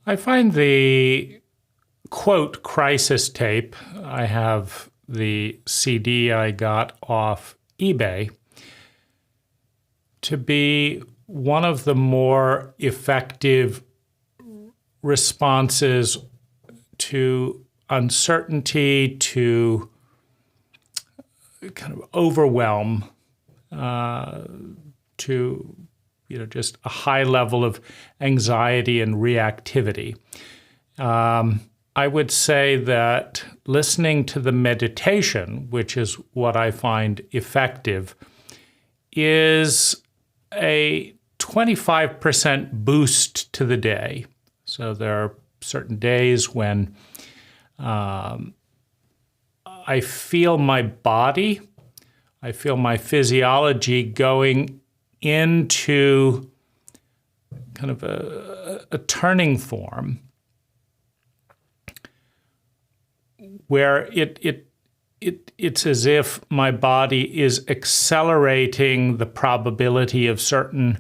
I find the quote crisis tape, I have the CD I got off eBay, to be one of the more effective responses to uncertainty, to kind of overwhelm, to just a high level of anxiety and reactivity. I would say that listening to the meditation, which is what I find effective, is a 25% boost to the day. So there are certain days when I feel my body, I feel my physiology going into kind of a turning form where it's as if my body is accelerating the probability of certain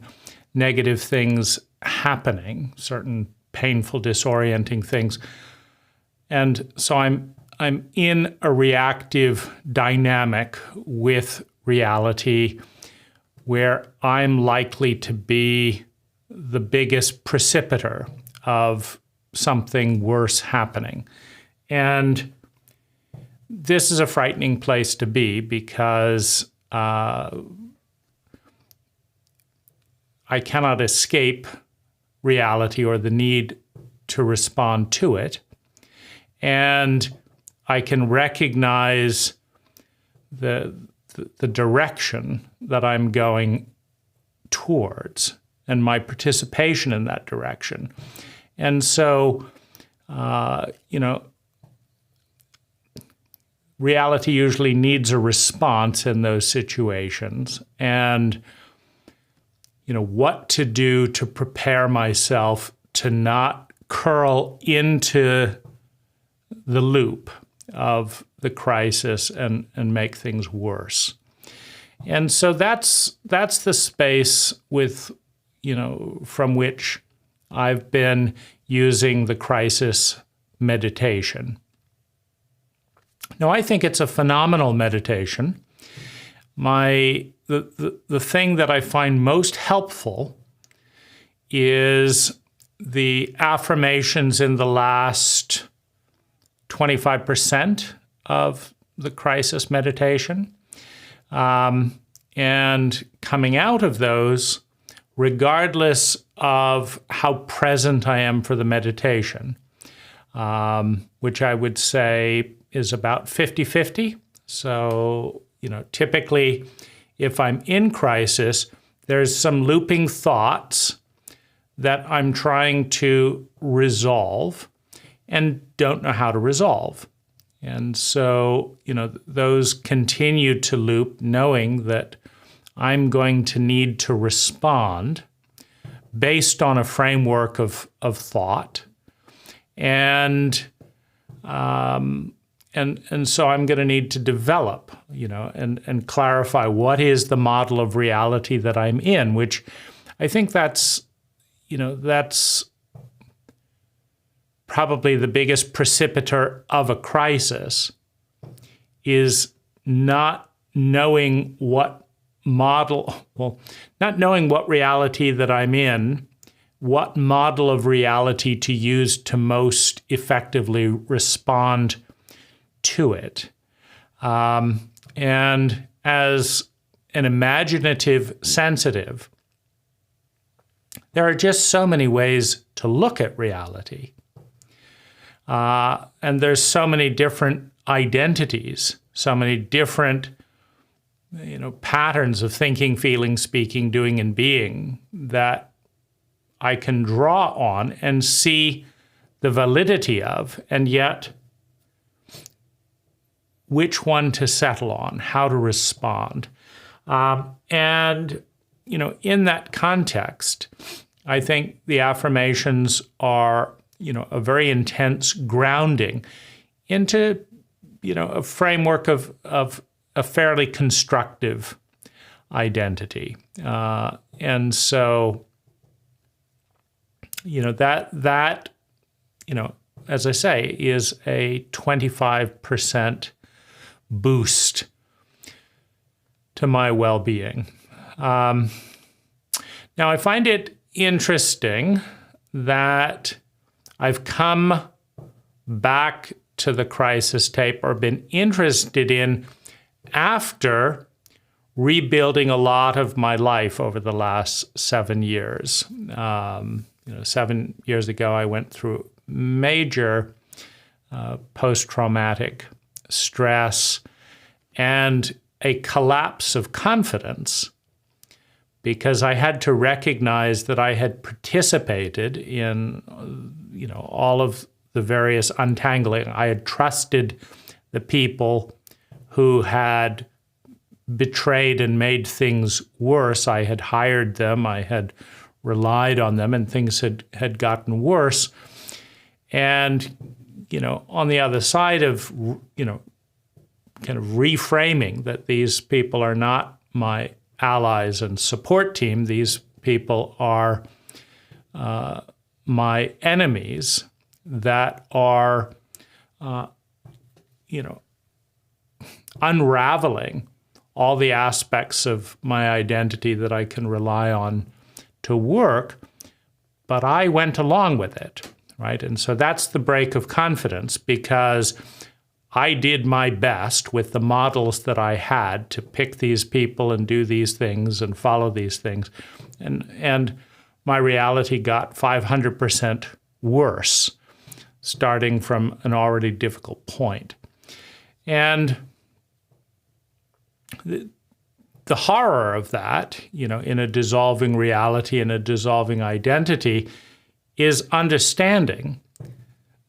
negative things happening, certain painful, disorienting things. And so I'm in a reactive dynamic with reality where I'm likely to be the biggest precipitator of something worse happening. And this is a frightening place to be because I cannot escape reality or the need to respond to it. And I can recognize the direction that I'm going towards and my participation in that direction. And so, reality usually needs a response in those situations. And, what to do to prepare myself to not curl into the loop of the crisis and make things worse. And so that's the space with, from which I've been using the crisis meditation. Now, I think it's a phenomenal meditation. The thing that I find most helpful is the affirmations in the last 25% of the crisis meditation. And coming out of those, regardless of how present I am for the meditation, which I would say is about 50-50. So, typically, if I'm in crisis, there's some looping thoughts that I'm trying to resolve and don't know how to resolve. And so, those continue to loop, knowing that I'm going to need to respond based on a framework of thought. And so I'm going to need to develop, and clarify what is the model of reality that I'm in, which I think that's probably the biggest precipitator of a crisis, is not knowing what reality that I'm in, what model of reality to use to most effectively respond to it. And as an imaginative sensitive, there are just so many ways to look at reality. And there's so many different identities, so many different patterns of thinking, feeling, speaking, doing, and being that I can draw on and see the validity of, and yet which one to settle on, how to respond. And in that context, I think the affirmations are, a very intense grounding into, a framework of a fairly constructive identity. And so, that as I say, is a 25% boost to my well-being. Now, I find it interesting that I've come back to the crisis tape, or been interested in, after rebuilding a lot of my life over the last 7 years. 7 years ago, I went through major post-traumatic stress and a collapse of confidence, because I had to recognize that I had participated in, all of the various untangling. I had trusted the people who had betrayed and made things worse. I had hired them, I had relied on them, and things had gotten worse. And, on the other side of, kind of reframing that these people are not my allies and support team, these people are my enemies that are, unraveling all the aspects of my identity that I can rely on to work, but I went along with it, right? And so that's the break of confidence, because I did my best with the models that I had to pick these people and do these things and follow these things. And my reality got 500% worse, starting from an already difficult point. And the horror of that, in a dissolving reality, in a dissolving identity, is understanding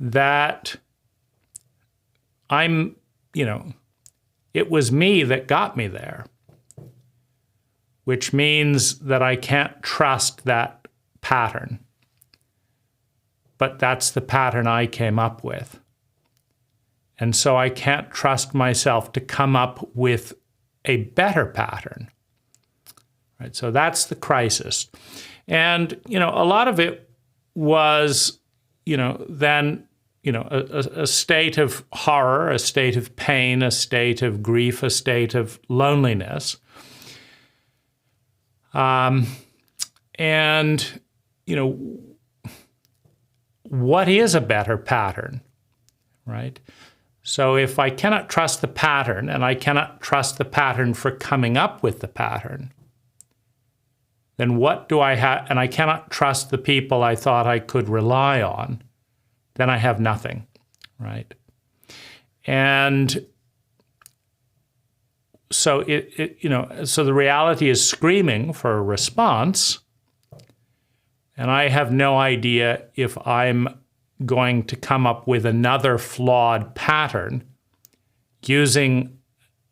that it was me that got me there, which means that I can't trust that pattern. But that's the pattern I came up with. And so I can't trust myself to come up with a better pattern. Right? So that's the crisis. And, a lot of it was, then, a state of horror, a state of pain, a state of grief, a state of loneliness. And, what is a better pattern, right? So if I cannot trust the pattern, and I cannot trust the pattern for coming up with the pattern, then what do I have? And I cannot trust the people I thought I could rely on, then I have nothing, right? And so so the reality is screaming for a response, and I have no idea if I'm going to come up with another flawed pattern using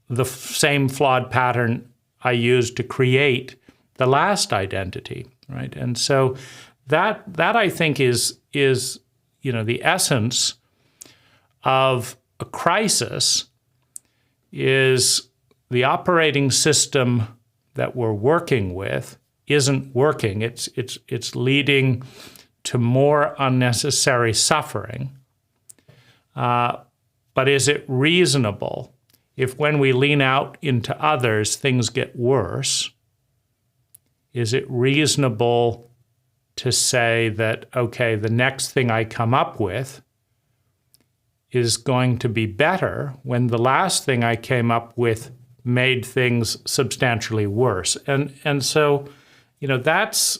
the same flawed pattern I used to create the last identity, right? And so that I think is the essence of a crisis, is the operating system that we're working with isn't working. It's leading to more unnecessary suffering. But is it reasonable if, when we lean out into others, things get worse? Is it reasonable to say that, okay, the next thing I come up with is going to be better when the last thing I came up with made things substantially worse? And so, that's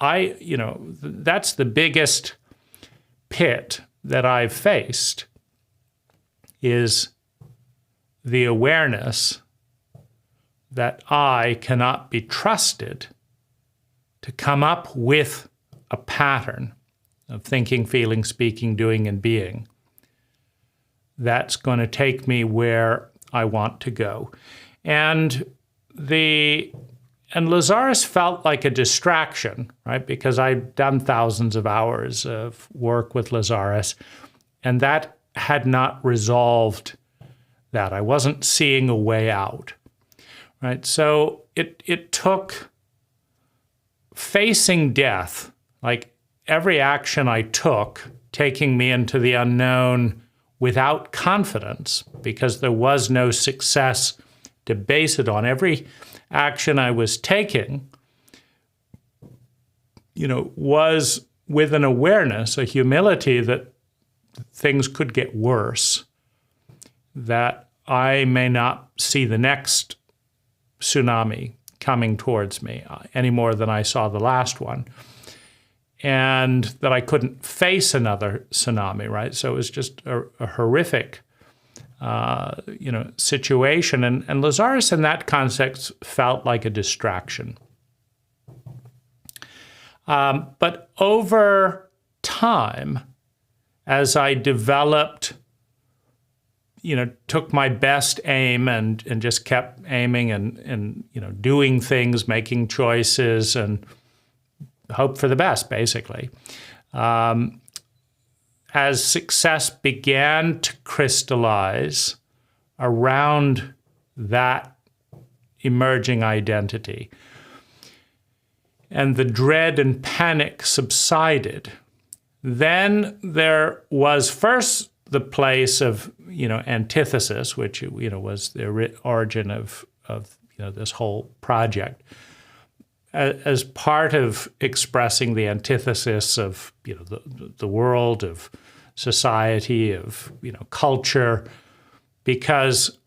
the biggest pit that I've faced, is the awareness that I cannot be trusted to come up with a pattern of thinking, feeling, speaking, doing, and being that's going to take me where I want to go. And Lazaris felt like a distraction, right? Because I'd done thousands of hours of work with Lazaris, and that had not resolved that. I wasn't seeing a way out, right? So it took facing death, like every action I took taking me into the unknown without confidence, because there was no success to base it on. Every action I was taking, was with an awareness, a humility that things could get worse, that I may not see the next tsunami coming towards me any more than I saw the last one, and that I couldn't face another tsunami, right? So it was just a horrific, situation. And Lazaris in that context felt like a distraction. But over time, as I developed, took my best aim and just kept aiming and doing things, making choices, and hope for the best, basically. As success began to crystallize around that emerging identity, and the dread and panic subsided, then there was first the place of, antithesis, which, was the origin of this whole project, as part of expressing the antithesis of, the world, of society, of, culture, because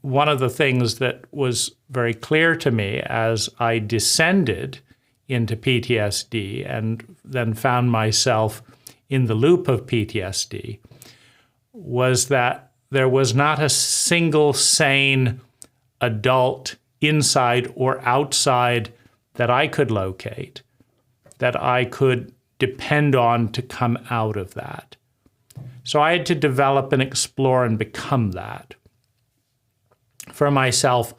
one of the things that was very clear to me as I descended into PTSD and then found myself in the loop of PTSD was that there was not a single sane adult inside or outside that I could locate, that I could depend on to come out of that. So I had to develop and explore and become that for myself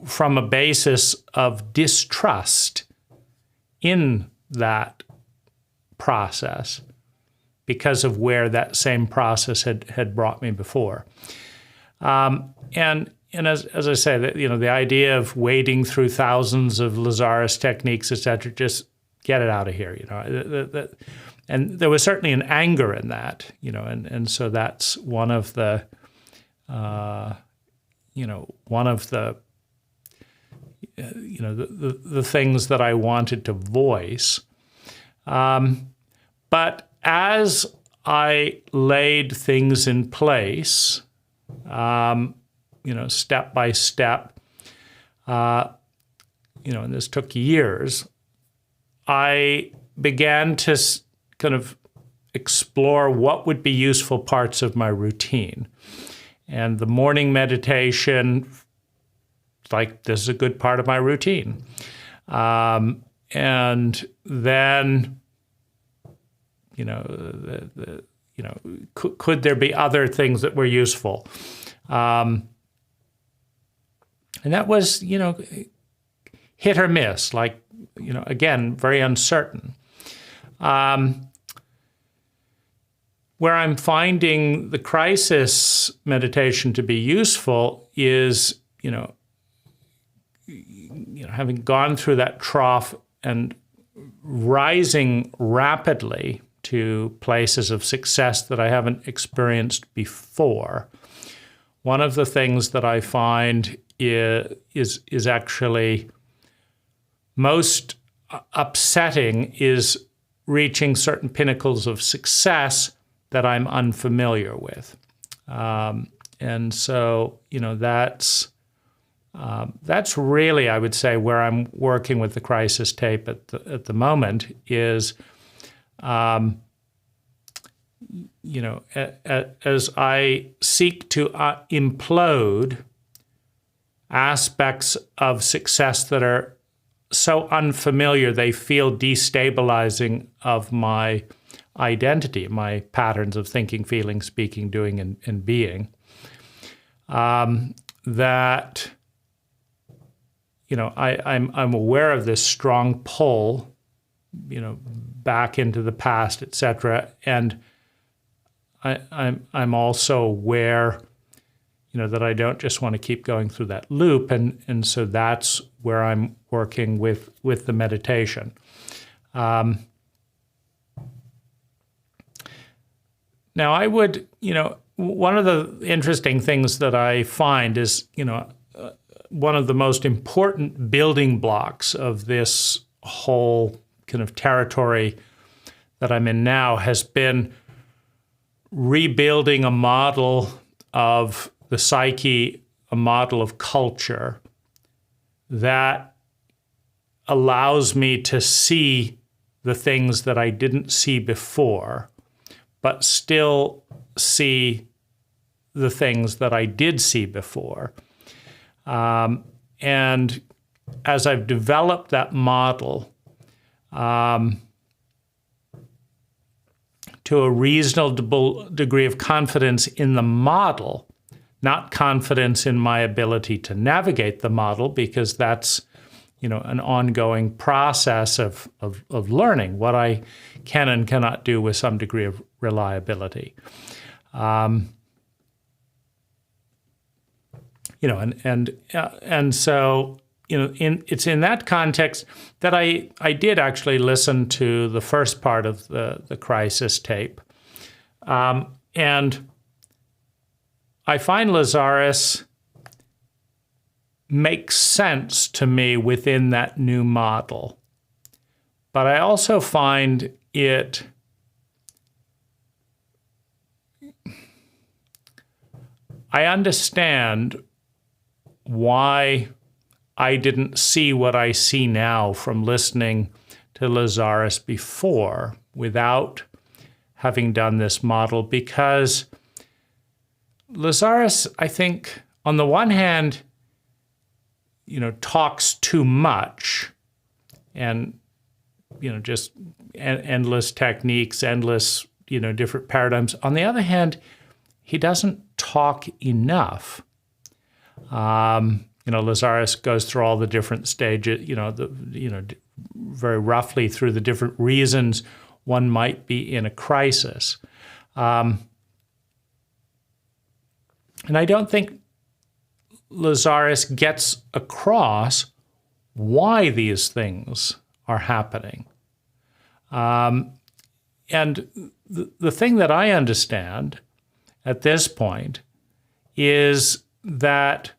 from a basis of distrust in that process because of where that same process had brought me before. And as I say, the idea of wading through thousands of Lazaris techniques, et cetera, just get it out of here, and there was certainly an anger in that, and so that's one of the things that I wanted to voice. But as I laid things in place, step by step, and this took years, I began to kind of explore what would be useful parts of my routine. And the morning meditation, like, this is a good part of my routine. And then, could there be other things that were useful? And that was, hit or miss, like, again, very uncertain. Where I'm finding the crisis meditation to be useful is, having gone through that trough and rising rapidly to places of success that I haven't experienced before. One of the things that I find is actually most upsetting is reaching certain pinnacles of success that I'm unfamiliar with. And so, that's really, I would say, where I'm working with the crisis tape at the moment is, as I seek to implode aspects of success that are so unfamiliar they feel destabilizing of my identity, my patterns of thinking, feeling, speaking, doing, and being, that I'm aware of this strong pull, back into the past, et cetera, and I'm also aware, that I don't just want to keep going through that loop, and so that's where I'm working with the meditation. Now, I would, one of the interesting things that I find is, one of the most important building blocks of this whole kind of territory that I'm in now has been rebuilding a model of the psyche, a model of culture that allows me to see the things that I didn't see before, but still see the things that I did see before. And as I've developed that model to a reasonable degree of confidence in the model, not confidence in my ability to navigate the model, because that's, an ongoing process of learning what I can and cannot do with some degree of reliability. And so, it's in that context that I did actually listen to the first part of the crisis tape. And I find Lazaris makes sense to me within that new model. But I also find I understand why I didn't see what I see now from listening to Lazaris before without having done this model, because Lazaris, I think, on the one hand, talks too much and, just endless techniques, endless, different paradigms. On the other hand, he doesn't talk enough. Lazaris goes through all the different stages, very roughly through the different reasons one might be in a crisis. And I don't think Lazaris gets across why these things are happening. And the thing that I understand at this point is that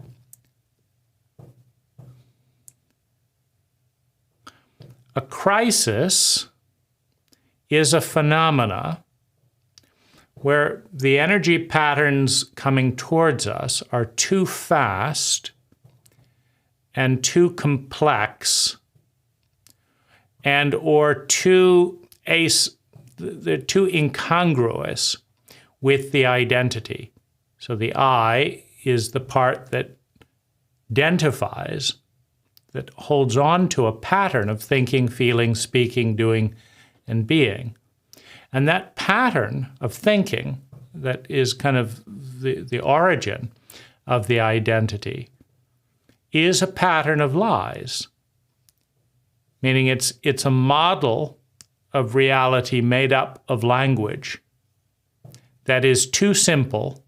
a crisis is a phenomena where the energy patterns coming towards us are too fast and too complex and or they're too incongruous with the identity. So the I is the part that identifies, that holds on to a pattern of thinking, feeling, speaking, doing, and being. And that pattern of thinking that is kind of the origin of the identity is a pattern of lies, meaning it's a model of reality made up of language that is too simple,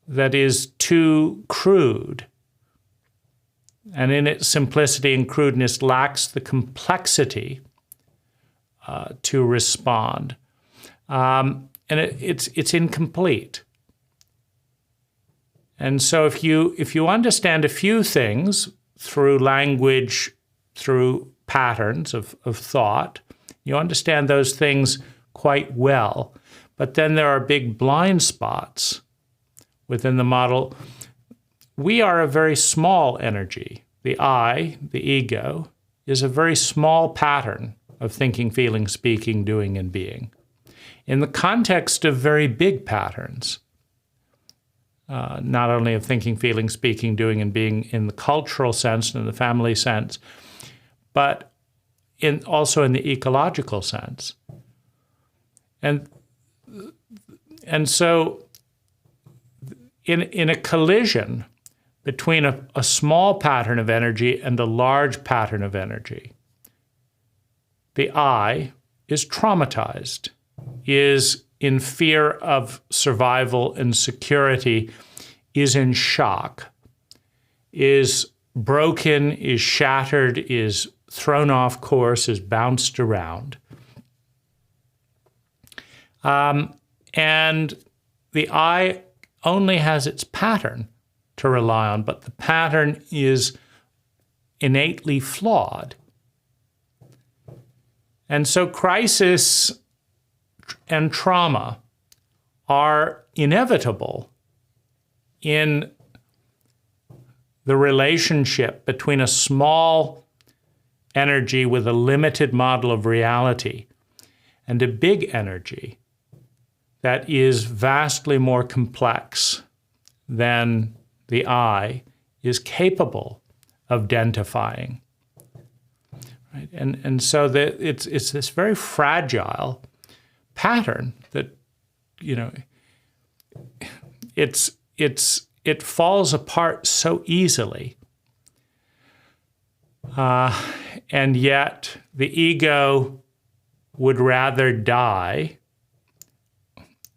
that is too crude, and in its simplicity and crudeness lacks the complexity to respond. And it's incomplete. And so if you understand a few things through language, through patterns of thought, you understand those things quite well. But then there are big blind spots within the model. We are a very small energy. The I, the ego, is a very small pattern of thinking, feeling, speaking, doing, and being, in the context of very big patterns, not only of thinking, feeling, speaking, doing, and being in the cultural sense and in the family sense, but also in the ecological sense. And so in a collision between a small pattern of energy and a large pattern of energy, the I is traumatized, is in fear of survival and security, is in shock, is broken, is shattered, is thrown off course, is bounced around. And the I only has its pattern to rely on, but the pattern is innately flawed. And so crisis and trauma are inevitable in the relationship between a small energy with a limited model of reality and a big energy that is vastly more complex than the I is capable of identifying. Right? And so it's this very fragile pattern that, you know, it falls apart so easily. And yet the ego would rather die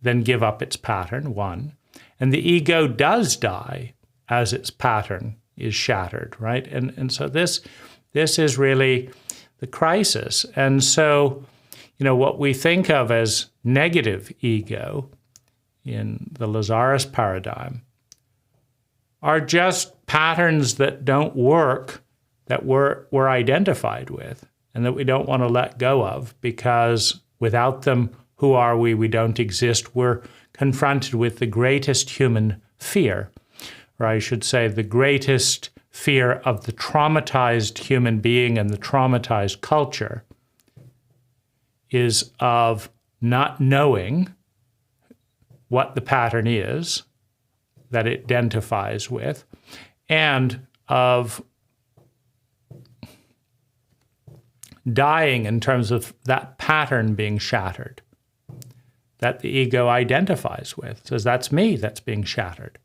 than give up its pattern, one. And the ego does die as its pattern is shattered, right? And so this is really the crisis. And so, you know, what we think of as negative ego in the Lazaris paradigm are just patterns that don't work, that we're identified with, and that we don't want to let go of, because without them, who are we? We don't exist. We're confronted with the greatest human fear, or I should say the greatest fear of the traumatized human being and the traumatized culture is of not knowing what the pattern is that it identifies with, and of dying in terms of that pattern being shattered, that the ego identifies with. It says, that's me that's being shattered.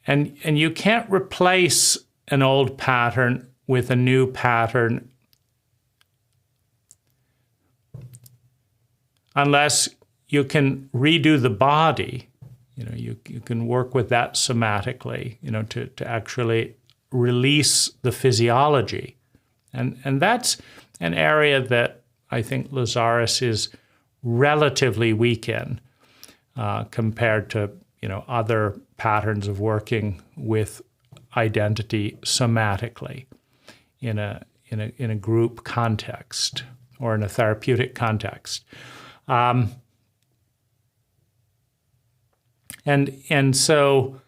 And you can't replace an old pattern with a new pattern unless you can redo the body. You know, you can work with that somatically, you know, to actually release the physiology. And that's an area that I think Lazaris is relatively weak in compared to, you know, other patterns of working with identity somatically in a group context or in a therapeutic context. And so,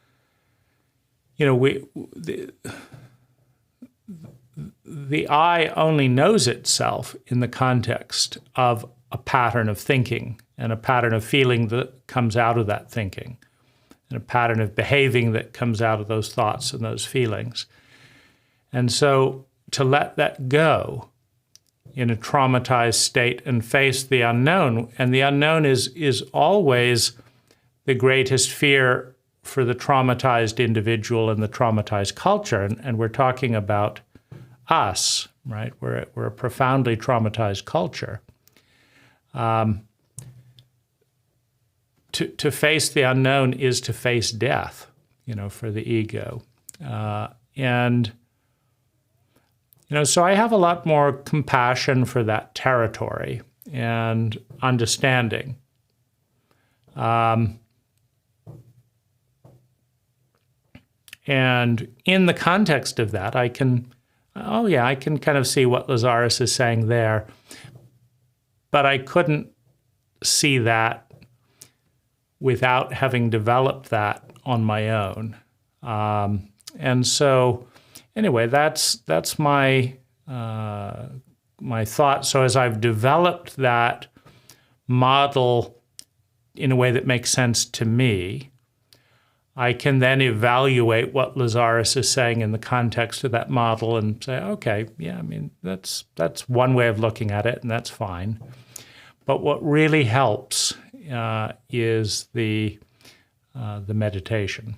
you know, the I only knows itself in the context of a pattern of thinking and a pattern of feeling that comes out of that thinking, and a pattern of behaving that comes out of those thoughts and those feelings. And so to let that go in a traumatized state and face the unknown, and the unknown is always the greatest fear for the traumatized individual and the traumatized culture. And we're talking about us, right? We're a profoundly traumatized culture. To face the unknown is to face death, you know, for the ego. And, you know, so I have a lot more compassion for that territory and understanding. And in the context of that, I can kind of see what Lazaris is saying there, but I couldn't see that without having developed that on my own. And so, anyway, that's my my thought. So as I've developed that model in a way that makes sense to me, I can then evaluate what Lazaris is saying in the context of that model and say, okay, yeah, I mean, that's one way of looking at it, and that's fine. But what really helps is the meditation.